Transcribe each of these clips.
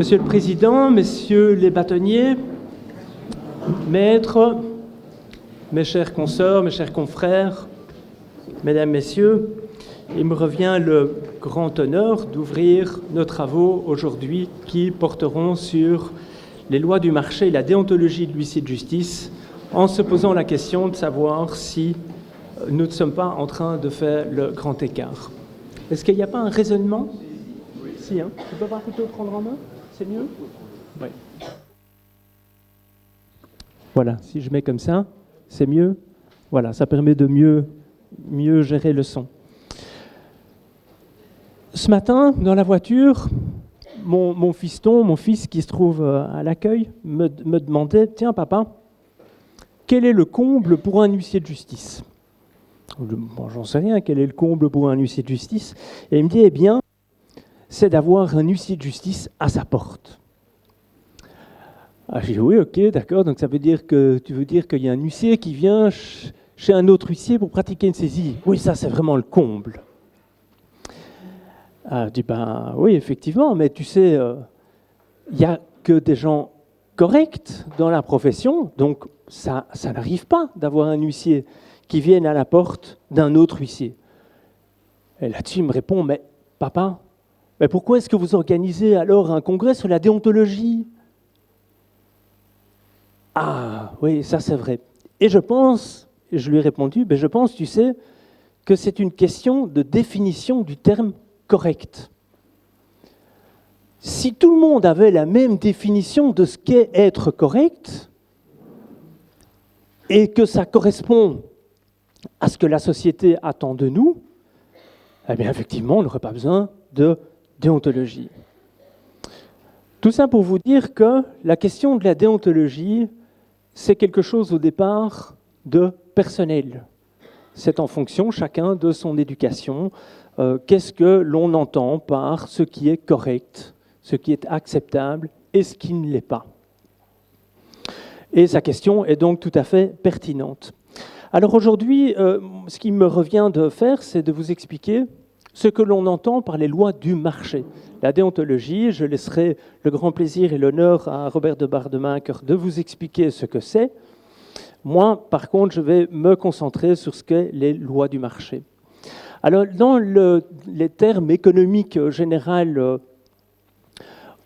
Monsieur le Président, Messieurs les bâtonniers, maîtres, mes chers consoeurs, mes chers confrères, Mesdames, Messieurs, il me revient le grand honneur d'ouvrir nos travaux aujourd'hui qui porteront sur les lois du marché et la déontologie de l'huissier de justice, en se posant la question de savoir si nous ne sommes pas en train de faire le grand écart. Est-ce qu'il n'y a pas un raisonnement? Si, hein. Tu peux pas plutôt prendre en main? C'est mieux? Oui. Voilà, si je mets comme ça, c'est mieux. Voilà, ça permet de mieux gérer le son. Ce matin, dans la voiture, mon fiston, mon fils qui se trouve à l'accueil, me demandait « Tiens, papa, quel est le comble pour un huissier de justice ?» Bon, j'en sais rien, quel est le comble pour un huissier de justice? Et il me dit « Eh bien, c'est d'avoir un huissier de justice à sa porte. » J'ai dit « Oui, ok, d'accord, donc ça veut dire que tu veux dire qu'il y a un huissier qui vient chez un autre huissier pour pratiquer une saisie. Oui, ça c'est vraiment le comble. » Je dis « Ben oui, effectivement, mais tu sais, il n'y a que des gens corrects dans la profession, donc ça n'arrive pas d'avoir un huissier qui vienne à la porte d'un autre huissier. » Et là-dessus, il me répond « Mais papa, mais pourquoi est-ce que vous organisez alors un congrès sur la déontologie ?» Ah, oui, ça c'est vrai. Et je lui ai répondu, je pense, tu sais, que c'est une question de définition du terme correct. Si tout le monde avait la même définition de ce qu'est être correct, et que ça correspond à ce que la société attend de nous, eh bien effectivement, on n'aurait pas besoin de déontologie. Tout ça pour vous dire que la question de la déontologie, c'est quelque chose au départ de personnel. C'est en fonction chacun de son éducation. Qu'est-ce que l'on entend par ce qui est correct, ce qui est acceptable et ce qui ne l'est pas. Et sa question est donc tout à fait pertinente. Alors aujourd'hui, ce qui me revient de faire, c'est de vous expliquer ce que l'on entend par les lois du marché. La déontologie, je laisserai le grand plaisir et l'honneur à Robert de Bardemaker de vous expliquer ce que c'est. Moi, par contre, je vais me concentrer sur ce qu'est les lois du marché. Alors, dans les termes économiques généraux,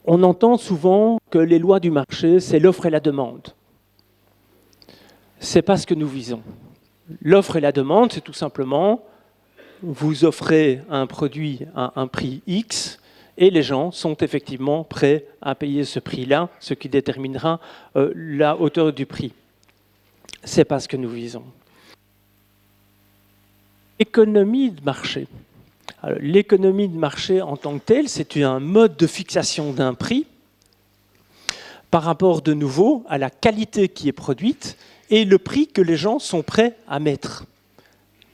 on entend souvent que les lois du marché, c'est l'offre et la demande. C'est pas ce que nous visons. L'offre et la demande, c'est tout simplement vous offrez un produit à un prix X et les gens sont effectivement prêts à payer ce prix-là, ce qui déterminera la hauteur du prix. Ce n'est pas ce que nous visons. L'économie de marché. Alors, l'économie de marché en tant que telle, c'est un mode de fixation d'un prix par rapport de nouveau à la qualité qui est produite et le prix que les gens sont prêts à mettre.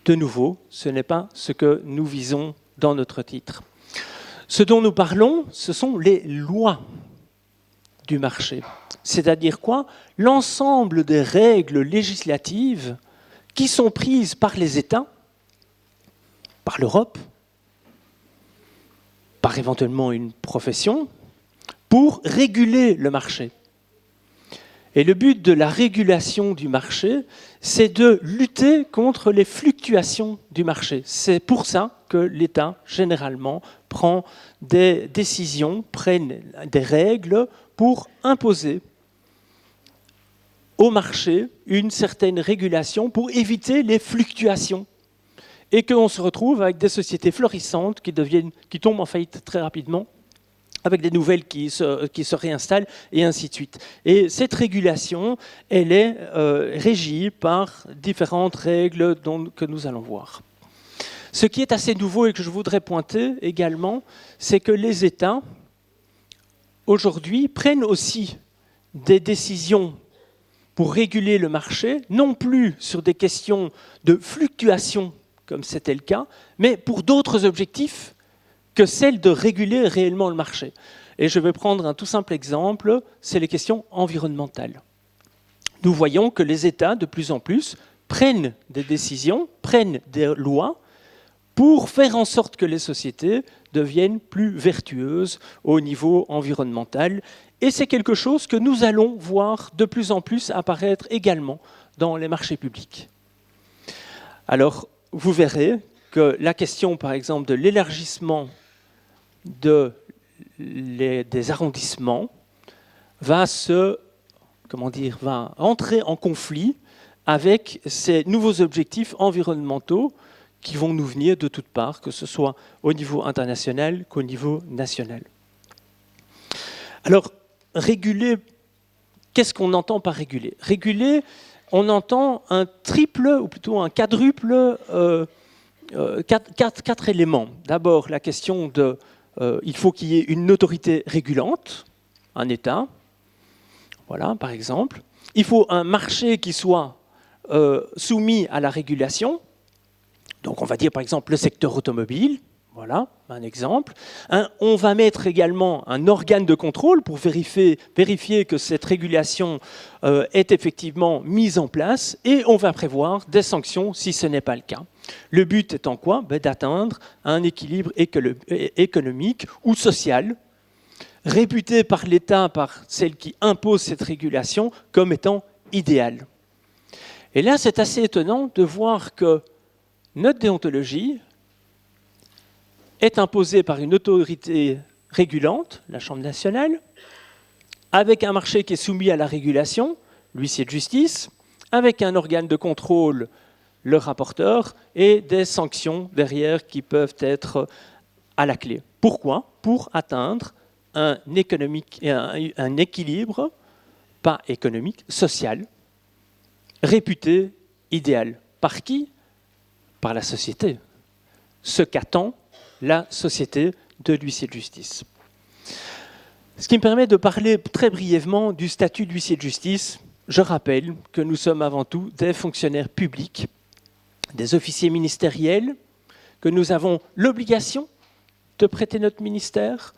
De nouveau, ce n'est pas ce que nous visons dans notre titre. Ce dont nous parlons, ce sont les lois du marché. C'est-à-dire quoi? L'ensemble des règles législatives qui sont prises par les États, par l'Europe, par éventuellement une profession, pour réguler le marché. Et le but de la régulation du marché, c'est de lutter contre les fluctuations du marché. C'est pour ça que l'État, généralement, prend des décisions, prenne des règles pour imposer au marché une certaine régulation pour éviter les fluctuations. Et qu'on se retrouve avec des sociétés florissantes qui tombent en faillite très rapidement, avec des nouvelles qui se réinstallent, et ainsi de suite. Et cette régulation, elle est régie par différentes règles que nous allons voir. Ce qui est assez nouveau et que je voudrais pointer également, c'est que les États, aujourd'hui, prennent aussi des décisions pour réguler le marché, non plus sur des questions de fluctuation, comme c'était le cas, mais pour d'autres objectifs, que celle de réguler réellement le marché. Et je vais prendre un tout simple exemple, c'est les questions environnementales. Nous voyons que les États, de plus en plus, prennent des décisions, prennent des lois pour faire en sorte que les sociétés deviennent plus vertueuses au niveau environnemental. Et c'est quelque chose que nous allons voir de plus en plus apparaître également dans les marchés publics. Alors, vous verrez que la question, par exemple, de l'élargissement des arrondissements va entrer en conflit avec ces nouveaux objectifs environnementaux qui vont nous venir de toutes parts, que ce soit au niveau international qu'au niveau national. Alors, réguler, qu'est-ce qu'on entend par réguler? Réguler, on entend un triple, ou plutôt un quadruple, quatre éléments. D'abord, la question de il faut qu'il y ait une autorité régulante, un État, voilà, par exemple. Il faut un marché qui soit soumis à la régulation. Donc on va dire par exemple le secteur automobile, voilà un exemple. On va mettre également un organe de contrôle pour vérifier que cette régulation est effectivement mise en place, et on va prévoir des sanctions si ce n'est pas le cas. Le but étant quoi? D'atteindre un équilibre économique ou social, réputé par l'État, par celle qui impose cette régulation, comme étant idéal. Et là, c'est assez étonnant de voir que notre déontologie est imposée par une autorité régulante, la Chambre nationale, avec un marché qui est soumis à la régulation, l'huissier de justice, avec un organe de contrôle, le rapporteur, et des sanctions derrière qui peuvent être à la clé. Pourquoi? Pour atteindre un équilibre, pas économique, social, réputé idéal. Par qui? Par la société. Ce qu'attend la société de l'huissier de justice. Ce qui me permet de parler très brièvement du statut d'huissier de justice. Je rappelle que nous sommes avant tout des fonctionnaires publics, des officiers ministériels, que nous avons l'obligation de prêter notre ministère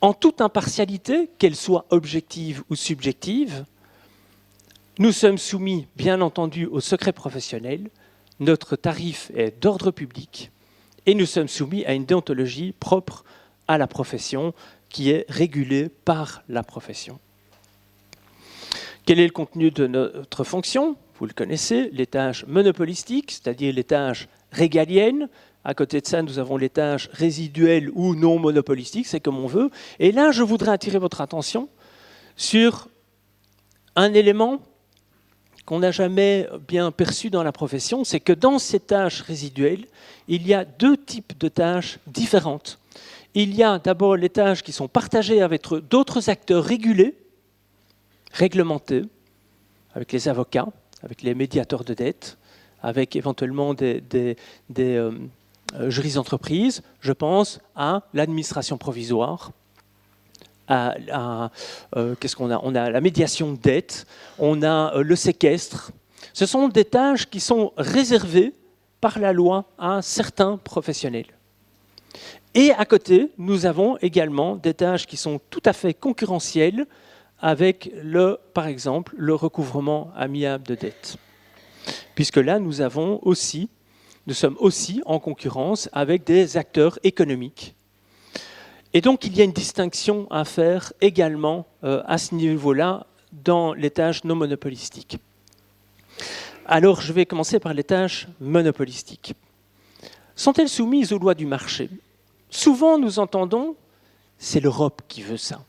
en toute impartialité, qu'elle soit objective ou subjective. Nous sommes soumis, bien entendu, au secret professionnel. Notre tarif est d'ordre public et nous sommes soumis à une déontologie propre à la profession qui est régulée par la profession. Quel est le contenu de notre fonction? Vous le connaissez, les tâches monopolistiques, c'est-à-dire les tâches régaliennes. À côté de ça, nous avons les tâches résiduelles ou non monopolistiques, c'est comme on veut. Et là, je voudrais attirer votre attention sur un élément qu'on n'a jamais bien perçu dans la profession, c'est que dans ces tâches résiduelles, il y a deux types de tâches différentes. Il y a d'abord les tâches qui sont partagées avec d'autres acteurs régulés, réglementés, avec les avocats, avec les médiateurs de dette, avec éventuellement des juristes d'entreprise. Je pense à l'administration provisoire, qu'est-ce qu'on a? On a la médiation de dette, on a le séquestre. Ce sont des tâches qui sont réservées par la loi à certains professionnels. Et à côté, nous avons également des tâches qui sont tout à fait concurrentielles avec, par exemple, le recouvrement amiable de dette. Puisque là, nous sommes aussi en concurrence avec des acteurs économiques. Et donc, il y a une distinction à faire également à ce niveau-là dans les tâches non monopolistiques. Alors, je vais commencer par les tâches monopolistiques. Sont-elles soumises aux lois du marché? Souvent, nous entendons « c'est l'Europe qui veut ça ».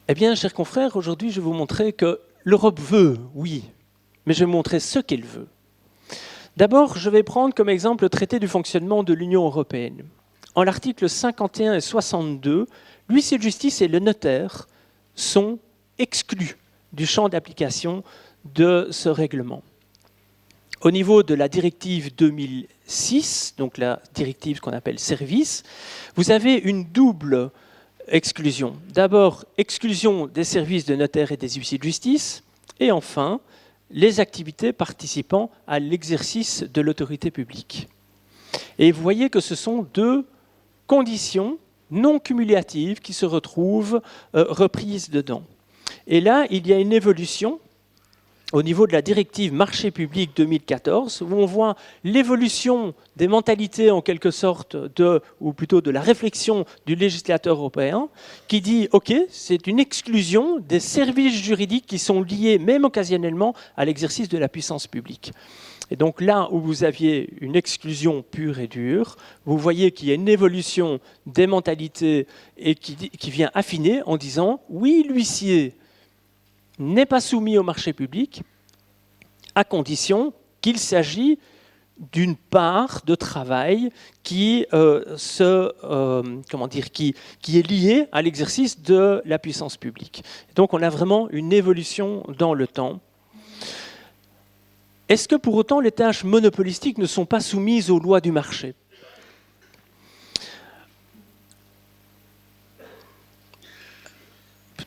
Eh bien, chers confrères, aujourd'hui, je vais vous montrer que l'Europe veut, oui, mais je vais vous montrer ce qu'elle veut. D'abord, je vais prendre comme exemple le traité du fonctionnement de l'Union européenne. En l'article 51 et 62, l'huissier de justice et le notaire sont exclus du champ d'application de ce règlement. Au niveau de la directive 2006, donc la directive qu'on appelle service, vous avez une double exclusion. D'abord, exclusion des services de notaire et des huissiers de justice, et enfin, les activités participant à l'exercice de l'autorité publique. Et vous voyez que ce sont deux conditions non cumulatives qui se retrouvent reprises dedans. Et là, il y a une évolution au niveau de la directive marché public 2014, où on voit l'évolution des mentalités en quelque sorte, ou plutôt de la réflexion du législateur européen, qui dit « Ok, c'est une exclusion des services juridiques qui sont liés, même occasionnellement, à l'exercice de la puissance publique ». Et donc là où vous aviez une exclusion pure et dure, vous voyez qu'il y a une évolution des mentalités et qui vient affiner en disant « Oui, l'huissier n'est pas soumis au marché public, à condition qu'il s'agit d'une part de travail qui est liée à l'exercice de la puissance publique. Donc on a vraiment une évolution dans le temps. Est-ce que pour autant les tâches monopolistiques ne sont pas soumises aux lois du marché ?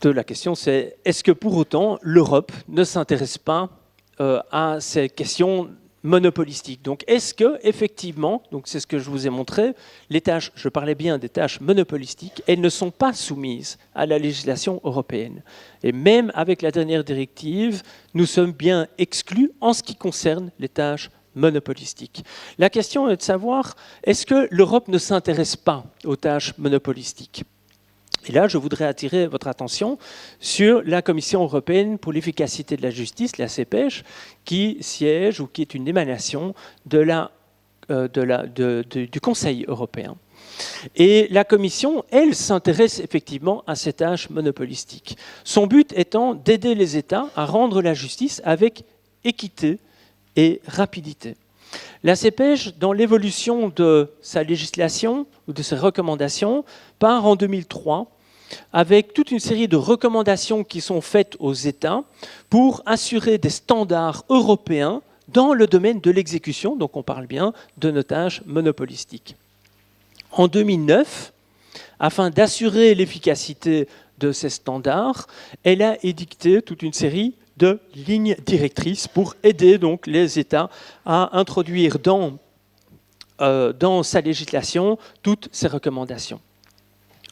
La question c'est, est-ce que pour autant l'Europe ne s'intéresse pas à ces questions monopolistiques ? Donc est-ce que effectivement, donc c'est ce que je vous ai montré, les tâches, je parlais bien des tâches monopolistiques, elles ne sont pas soumises à la législation européenne. Et même avec la dernière directive, nous sommes bien exclus en ce qui concerne les tâches monopolistiques. La question est de savoir, est-ce que l'Europe ne s'intéresse pas aux tâches monopolistiques ? Et là, je voudrais attirer votre attention sur la Commission européenne pour l'efficacité de la justice, la CEPEJ, qui siège ou qui est une émanation du Conseil européen. Et la Commission, elle, s'intéresse effectivement à ces tâches monopolistiques. Son but étant d'aider les États à rendre la justice avec équité et rapidité. La CEPEJ, dans l'évolution de sa législation ou de ses recommandations, part en 2003 avec toute une série de recommandations qui sont faites aux États pour assurer des standards européens dans le domaine de l'exécution, donc on parle bien de nos tâches monopolistiques. En 2009, afin d'assurer l'efficacité de ces standards, elle a édicté toute une série de lignes directrices pour aider donc les États à introduire dans sa législation toutes ces recommandations.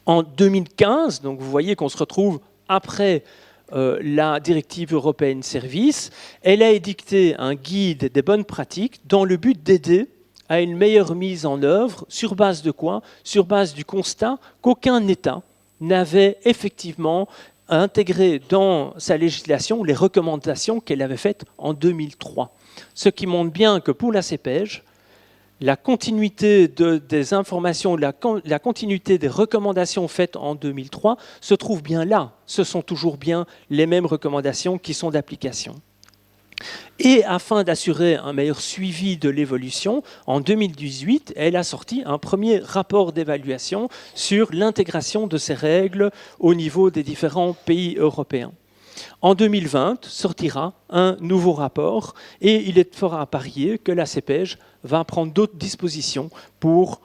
En 2015, donc vous voyez qu'on se retrouve après la directive européenne Services, elle a édicté un guide des bonnes pratiques dans le but d'aider à une meilleure mise en œuvre. Sur base de quoi ? Sur base du constat qu'aucun État n'avait effectivement intégré dans sa législation les recommandations qu'elle avait faites en 2003. Ce qui montre bien que pour la CEPEJ, la continuité des informations, la continuité des recommandations faites en 2003 se trouve bien là. Ce sont toujours bien les mêmes recommandations qui sont d'application. Et afin d'assurer un meilleur suivi de l'évolution, en 2018, elle a sorti un premier rapport d'évaluation sur l'intégration de ces règles au niveau des différents pays européens. En 2020, sortira un nouveau rapport et il est fort à parier que la CEPEJ va prendre d'autres dispositions pour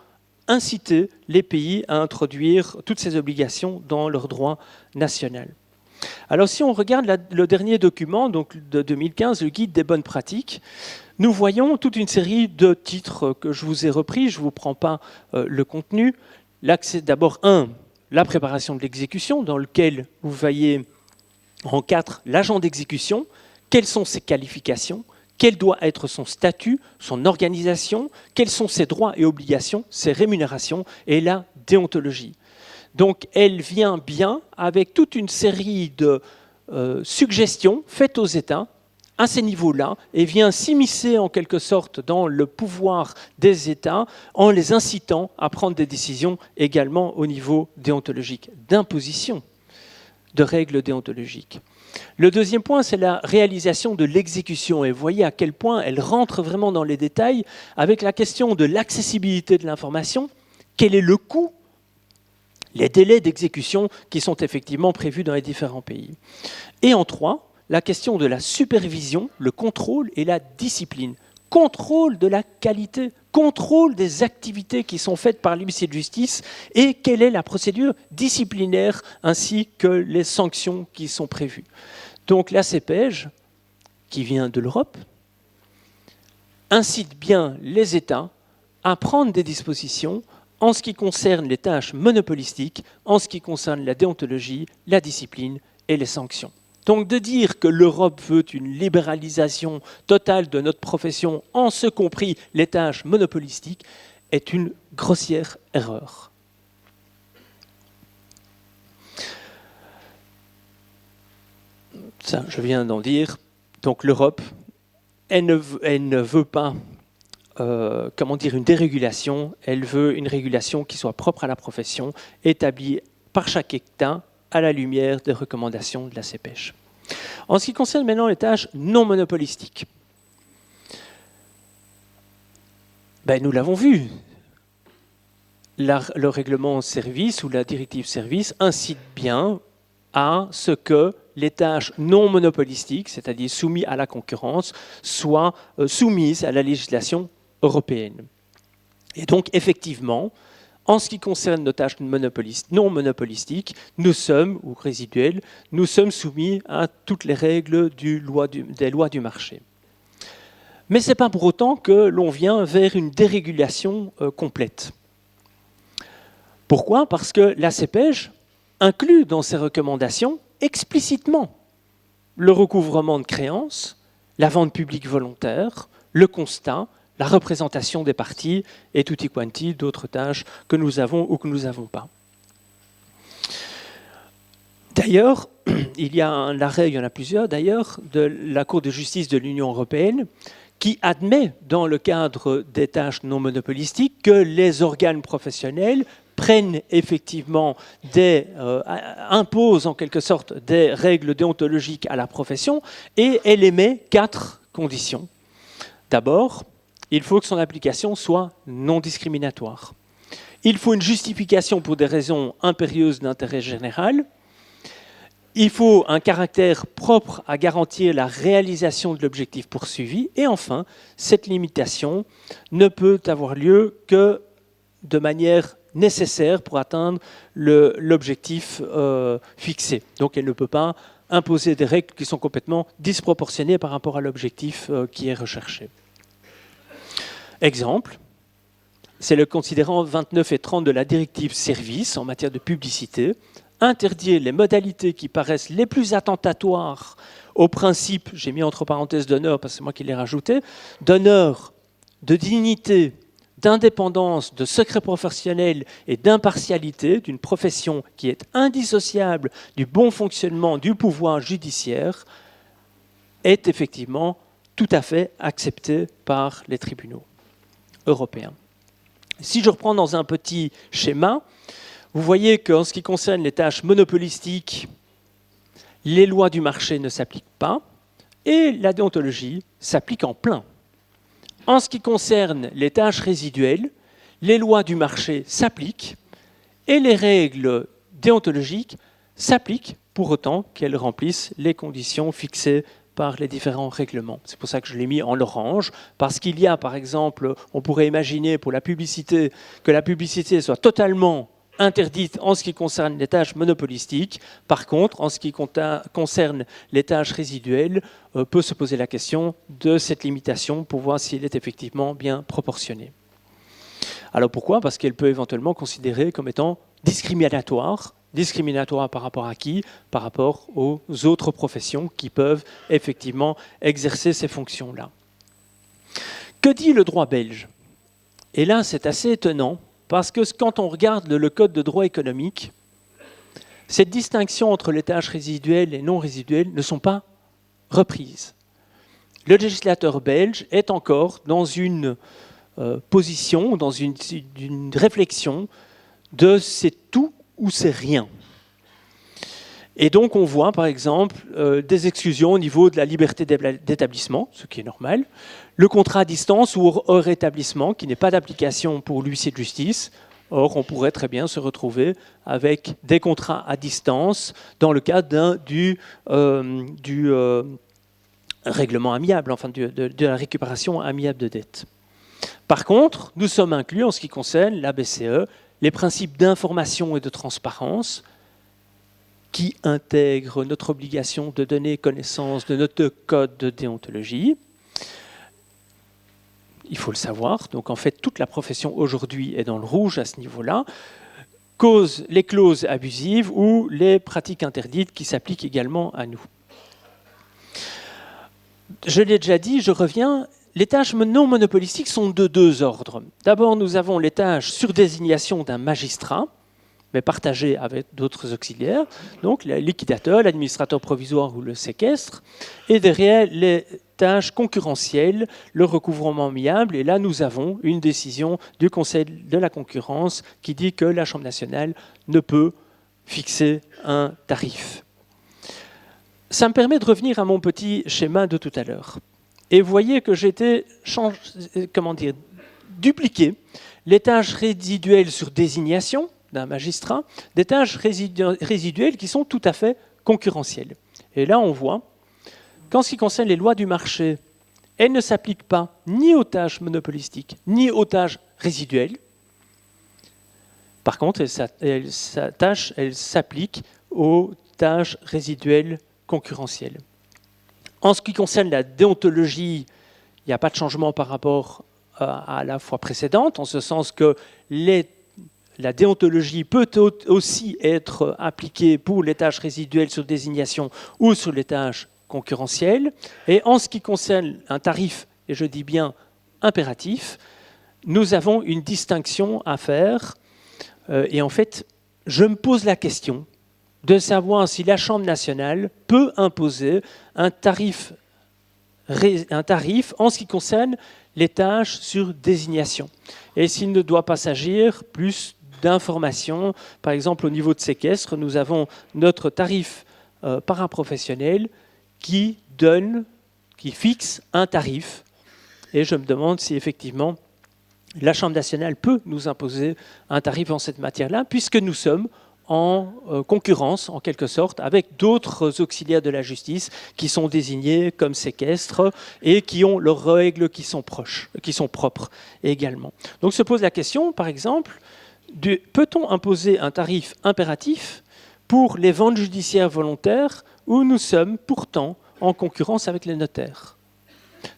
inciter les pays à introduire toutes ces obligations dans leur droit national. Alors si on regarde le dernier document donc de 2015, le guide des bonnes pratiques, nous voyons toute une série de titres que je vous ai repris, je ne vous prends pas le contenu. Là, c'est d'abord la préparation de l'exécution, dans lequel vous voyez en 4 l'agent d'exécution, quelles sont ses qualifications, quel doit être son statut, son organisation, quels sont ses droits et obligations, ses rémunérations et la déontologie. Donc elle vient bien avec toute une série de suggestions faites aux États à ces niveaux-là et vient s'immiscer en quelque sorte dans le pouvoir des États en les incitant à prendre des décisions également au niveau déontologique, d'imposition de règles déontologiques. Le deuxième point, c'est la réalisation de l'exécution. Et vous voyez à quel point elle rentre vraiment dans les détails avec la question de l'accessibilité de l'information. Quel est le coût ? Les délais d'exécution qui sont effectivement prévus dans les différents pays. Et en 3, la question de la supervision, le contrôle et la discipline. Contrôle de la qualité, contrôle des activités qui sont faites par l'huissier de justice et quelle est la procédure disciplinaire ainsi que les sanctions qui sont prévues. Donc la CEPEJ, qui vient de l'Europe, incite bien les États à prendre des dispositions en ce qui concerne les tâches monopolistiques, en ce qui concerne la déontologie, la discipline et les sanctions. Donc de dire que l'Europe veut une libéralisation totale de notre profession, en ce compris les tâches monopolistiques, est une grossière erreur. Ça, je viens d'en dire. Donc l'Europe, elle ne veut pas une dérégulation, elle veut une régulation qui soit propre à la profession, établie par chaque État à la lumière des recommandations de la CPEJ. En ce qui concerne maintenant les tâches non monopolistiques, nous l'avons vu, le règlement service ou la directive service incite bien à ce que les tâches non monopolistiques, c'est-à-dire soumises à la concurrence, soient soumises à la législation européenne. Et donc, effectivement, en ce qui concerne nos tâches non monopolistiques, nous sommes, ou résiduelles, nous sommes soumis à toutes les règles des lois du marché. Mais ce n'est pas pour autant que l'on vient vers une dérégulation complète. Pourquoi ? Parce que la CPEJ inclut dans ses recommandations explicitement le recouvrement de créances, la vente publique volontaire, le constat, la représentation des parties et tutti quanti d'autres tâches que nous avons ou que nous n'avons pas. D'ailleurs, il y a un arrêt, il y en a plusieurs d'ailleurs, de la Cour de justice de l'Union européenne qui admet, dans le cadre des tâches non monopolistiques, que les organes professionnels prennent effectivement imposent en quelque sorte des règles déontologiques à la profession, et elle émet 4 conditions. D'abord, il faut que son application soit non discriminatoire. Il faut une justification pour des raisons impérieuses d'intérêt général. Il faut un caractère propre à garantir la réalisation de l'objectif poursuivi. Et enfin, cette limitation ne peut avoir lieu que de manière nécessaire pour atteindre l'objectif fixé. Donc elle ne peut pas imposer des règles qui sont complètement disproportionnées par rapport à l'objectif qui est recherché. Exemple, c'est le considérant 29 et 30 de la directive service en matière de publicité, interdire les modalités qui paraissent les plus attentatoires au principe, j'ai mis entre parenthèses d'honneur parce que c'est moi qui l'ai rajouté, d'honneur, de dignité, d'indépendance, de secret professionnel et d'impartialité d'une profession qui est indissociable du bon fonctionnement du pouvoir judiciaire, est effectivement tout à fait acceptée par les tribunaux européens. Si je reprends dans un petit schéma, vous voyez qu'en ce qui concerne les tâches monopolistiques, les lois du marché ne s'appliquent pas et la déontologie s'applique en plein. En ce qui concerne les tâches résiduelles, les lois du marché s'appliquent et les règles déontologiques s'appliquent pour autant qu'elles remplissent les conditions fixées par les différents règlements. C'est pour ça que je l'ai mis en orange, parce qu'il y a, par exemple, on pourrait imaginer pour la publicité, que la publicité soit totalement interdite en ce qui concerne les tâches monopolistiques. Par contre, en ce qui concerne les tâches résiduelles, peut se poser la question de cette limitation pour voir si elle est effectivement bien proportionnée. Alors pourquoi ? Parce qu'elle peut éventuellement considérer comme étant discriminatoire. Discriminatoire par rapport à qui ? Par rapport aux autres professions qui peuvent effectivement exercer ces fonctions-là. Que dit le droit belge ? Et là, c'est assez étonnant, parce que quand on regarde le code de droit économique, cette distinction entre les tâches résiduelles et non résiduelles ne sont pas reprises. Le législateur belge est encore dans une position, dans une réflexion de c'est tout ou c'est rien. Et donc on voit par exemple des exclusions au niveau de la liberté d'établissement, ce qui est normal, le contrat à distance ou hors établissement qui n'est pas d'application pour l'huissier de justice. Or, on pourrait très bien se retrouver avec des contrats à distance dans le cadre du règlement amiable, enfin de la récupération amiable de dette. Par contre, nous sommes inclus en ce qui concerne la BCE, les principes d'information et de transparence qui intègrent notre obligation de donner connaissance de notre code de déontologie. Il faut le savoir, donc en fait toute la profession aujourd'hui est dans le rouge à ce niveau-là, cause les clauses abusives ou les pratiques interdites qui s'appliquent également à nous. je l'ai déjà dit, je reviens, les tâches non monopolistiques sont de deux ordres. D'abord, nous avons les tâches sur désignation d'un magistrat, mais partagées avec d'autres auxiliaires, donc le liquidateur, l'administrateur provisoire ou le séquestre, et derrière les tâches concurrentielles, le recouvrement amiable, et là nous avons une décision du Conseil de la concurrence qui dit que la Chambre nationale ne peut fixer un tarif. Ça me permet de revenir à mon petit schéma de tout à l'heure. Et vous voyez que j'ai dupliqué les tâches résiduelles sur désignation d'un magistrat, des tâches résiduelles qui sont tout à fait concurrentielles. Et là, on voit qu'en ce qui concerne les lois du marché, elles ne s'appliquent pas ni aux tâches monopolistiques, ni aux tâches résiduelles. Par contre, elles s'appliquent aux tâches résiduelles concurrentielles. En ce qui concerne la déontologie, il n'y a pas de changement par rapport à la fois précédente, en ce sens que la déontologie peut aussi être appliquée pour les tâches résiduelles sur désignation ou sur les tâches concurrentielles. Et en ce qui concerne un tarif, et je dis bien impératif, nous avons une distinction à faire. Et en fait, je me pose la question de savoir si la Chambre nationale peut imposer un tarif en ce qui concerne les tâches sur désignation. Et s'il ne doit pas s'agir plus d'informations, par exemple au niveau de séquestre, nous avons notre tarif paraprofessionnel qui fixe un tarif. Et je me demande si effectivement la Chambre nationale peut nous imposer un tarif en cette matière-là, puisque nous sommes en concurrence, en quelque sorte, avec d'autres auxiliaires de la justice qui sont désignés comme séquestres et qui ont leurs règles qui sont propres également. Donc se pose la question, par exemple, peut-on imposer un tarif impératif pour les ventes judiciaires volontaires où nous sommes pourtant en concurrence avec les notaires ?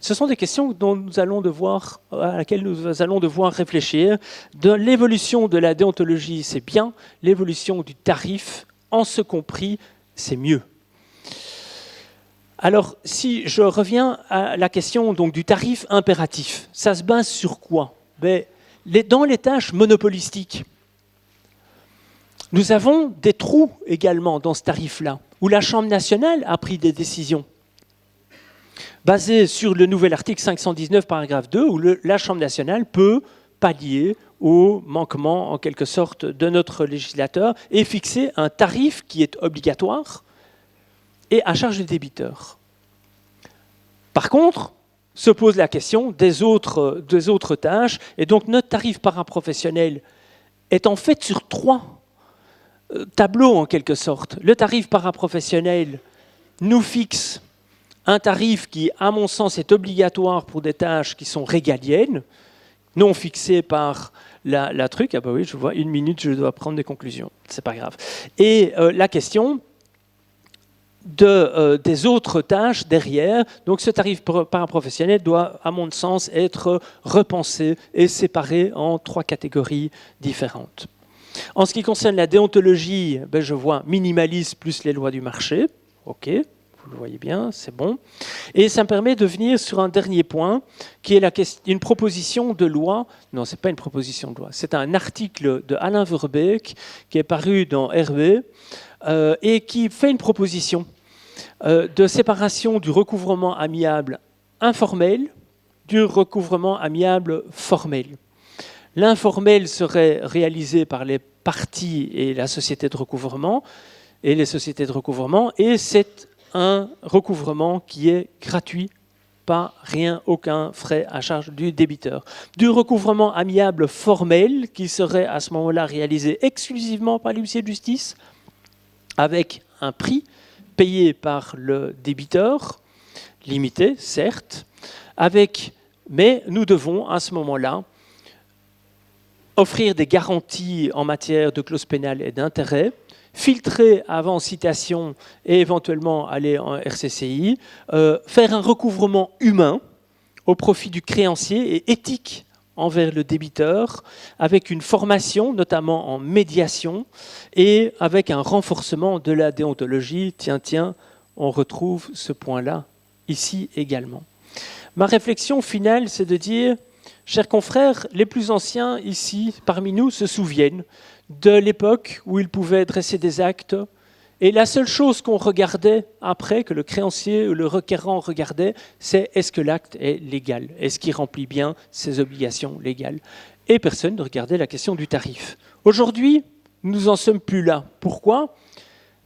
Ce sont des questions à laquelle nous allons devoir réfléchir. De l'évolution de la déontologie, c'est bien. L'évolution du tarif, en ce compris, c'est mieux. Alors, si je reviens à la question donc, du tarif impératif, ça se base sur quoi ? Dans les tâches monopolistiques, nous avons des trous également dans ce tarif-là, où la Chambre nationale a pris des décisions. Basé sur le nouvel article 519, paragraphe 2, où la Chambre nationale peut pallier au manquement, en quelque sorte, de notre législateur et fixer un tarif qui est obligatoire et à charge du débiteur. Par contre, se pose la question des autres tâches, et donc notre tarif paraprofessionnel est en fait sur 3 tableaux, en quelque sorte. Le tarif paraprofessionnel nous fixe un tarif qui, à mon sens, est obligatoire pour des tâches qui sont régaliennes, non fixées par la truc. Ah bah oui, je vois, 1 minute, je dois prendre des conclusions. C'est pas grave. Et la question des autres tâches derrière, donc ce tarif paraprofessionnel doit, à mon sens, être repensé et séparé en 3 catégories différentes. En ce qui concerne la déontologie, je vois minimaliste plus les lois du marché. OK. Vous le voyez bien, c'est bon. Et ça me permet de venir sur un dernier point, qui est une proposition de loi. Non, ce n'est pas une proposition de loi. C'est un article de Alain Verbeek qui est paru dans RB et qui fait une proposition de séparation du recouvrement amiable informel du recouvrement amiable formel. L'informel serait réalisé par les parties et la société de recouvrement et les sociétés de recouvrement, et c'est un recouvrement qui est gratuit, pas rien, aucun frais à charge du débiteur. Du recouvrement amiable formel qui serait à ce moment-là réalisé exclusivement par l'huissier de justice avec un prix payé par le débiteur, limité certes, mais nous devons à ce moment-là offrir des garanties en matière de clause pénale et d'intérêt, filtrer avant citation et éventuellement aller en RCCI, faire un recouvrement humain au profit du créancier et éthique envers le débiteur, avec une formation notamment en médiation et avec un renforcement de la déontologie. Tiens, on retrouve ce point-là ici également. Ma réflexion finale, c'est de dire, chers confrères, les plus anciens ici, parmi nous, se souviennent de l'époque où ils pouvaient dresser des actes, et la seule chose qu'on regardait après, que le créancier ou le requérant regardait, c'est est-ce que l'acte est légal, est-ce qu'il remplit bien ses obligations légales. Et personne ne regardait la question du tarif. Aujourd'hui, nous n'en sommes plus là. Pourquoi ?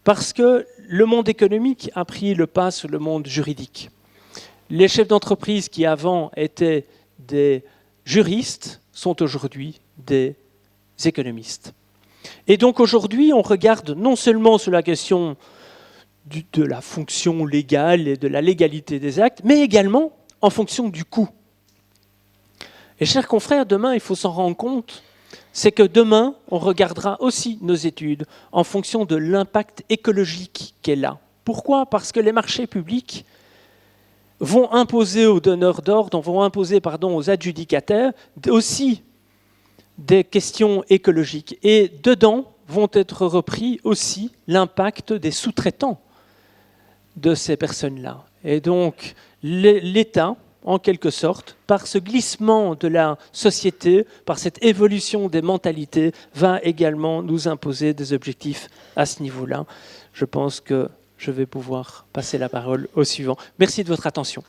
Parce que le monde économique a pris le pas sur le monde juridique. Les chefs d'entreprise qui avant étaient des juristes sont aujourd'hui des économistes. Et donc aujourd'hui, on regarde non seulement sur la question de la fonction légale et de la légalité des actes, mais également en fonction du coût. Et chers confrères, demain, il faut s'en rendre compte, c'est que demain, on regardera aussi nos études en fonction de l'impact écologique qu'elle a. Pourquoi ? Parce que les marchés publics vont imposer aux donneurs d'ordre, vont imposer aux adjudicataires aussi des questions écologiques. Et dedans vont être repris aussi l'impact des sous-traitants de ces personnes-là. Et donc, l'État, en quelque sorte, par ce glissement de la société, par cette évolution des mentalités, va également nous imposer des objectifs à ce niveau-là. Je pense que je vais pouvoir passer la parole au suivant. Merci de votre attention.